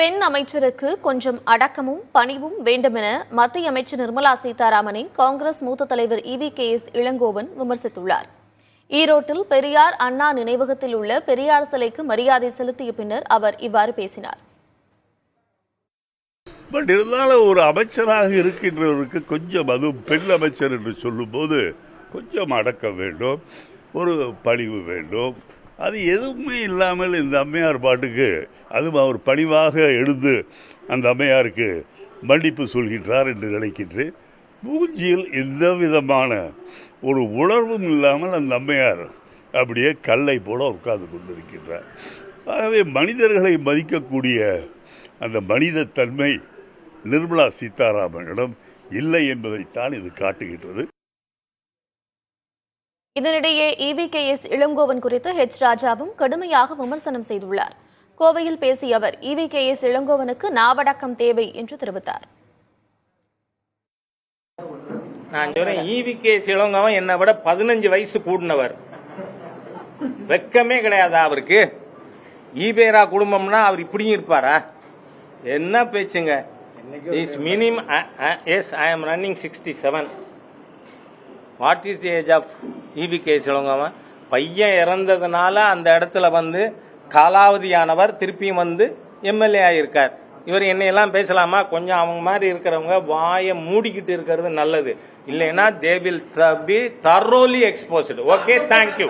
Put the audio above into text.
பெண் அமைச்சருக்கு கொஞ்சம் அடக்கமும் பணிவும் வேண்டுமென மத்திய அமைச்சர் நிர்மலா சீதாராமனை காங்கிரஸ் மூத்த தலைவர் EVKS இளங்கோவன் விமர்சித்துள்ளார். ஈரோட்டில் பெரியார் அண்ணா நினைவகத்தில் உள்ள பெரியார் சிலைக்கு மரியாதை செலுத்திய பின்னர் அவர் இவ்வாறு பேசினார். பட் இருந்தாலும் ஒரு அமைச்சராக இருக்கின்றவருக்கு கொஞ்சம், அதுவும் பெண் அமைச்சர் என்று சொல்லும்போது கொஞ்சம் அடக்கம் வேண்டும், ஒரு பணிவு வேண்டும். அது எதுவுமே இல்லாமல் இந்த அம்மையார் பாட்டுக்கு, அதுவும் அவர் பணிவாக எழுந்து அந்த அம்மையாருக்கு மன்னிப்பு சொல்கின்றார் என்று நினைக்கின்றேன். மூஞ்சியில் எந்த விதமான ஒரு உணர்வும் இல்லாமல் அந்த அம்மையார் அப்படியே கல்லை போல உட்கார்ந்து கொண்டிருக்கின்றார். ஆகவே மனிதர்களை மதிக்கக்கூடிய அந்த மனித தன்மை நிர்மலா சீதாராமனிடம் இல்லை என்பதைத்தான் இது காட்டுகின்றது. இதனிடையே EVKS இளங்கோவன் குறித்து ராஜாவும் கடுமையாக விமர்சனம் செய்துள்ளார். கோவையில் பேசிய அவர் EVKS இளங்கோவனுக்கு நாவடக்கம் தேவை என்று தெரிவித்தார். நான் சொல்றேன், EVKS இளங்கோவன் என்னை விட 15 வயசு கூடினவர். வெக்கமே கிடையாதா அவருக்கு? ஈபேரா குடும்பம்னா அவர் இப்படியும் இருப்பாரா? என்ன பேச்சுங்க? Is minimum. Yes, I am running 67. What is age of EVKS Elangovan? பையன் இறந்ததுனால அந்த இடத்துல வந்து காலாவதியானவர் திருப்பியும் வந்து MLA ஆகியிருக்கார். இவர் என்னையெல்லாம் பேசலாமா? கொஞ்சம் அவங்க மாதிரி இருக்கிறவங்க வாயை மூடிக்கிட்டு இருக்கிறது நல்லது. இல்லைன்னா they will be தரோலி exposed. Okay, thank you.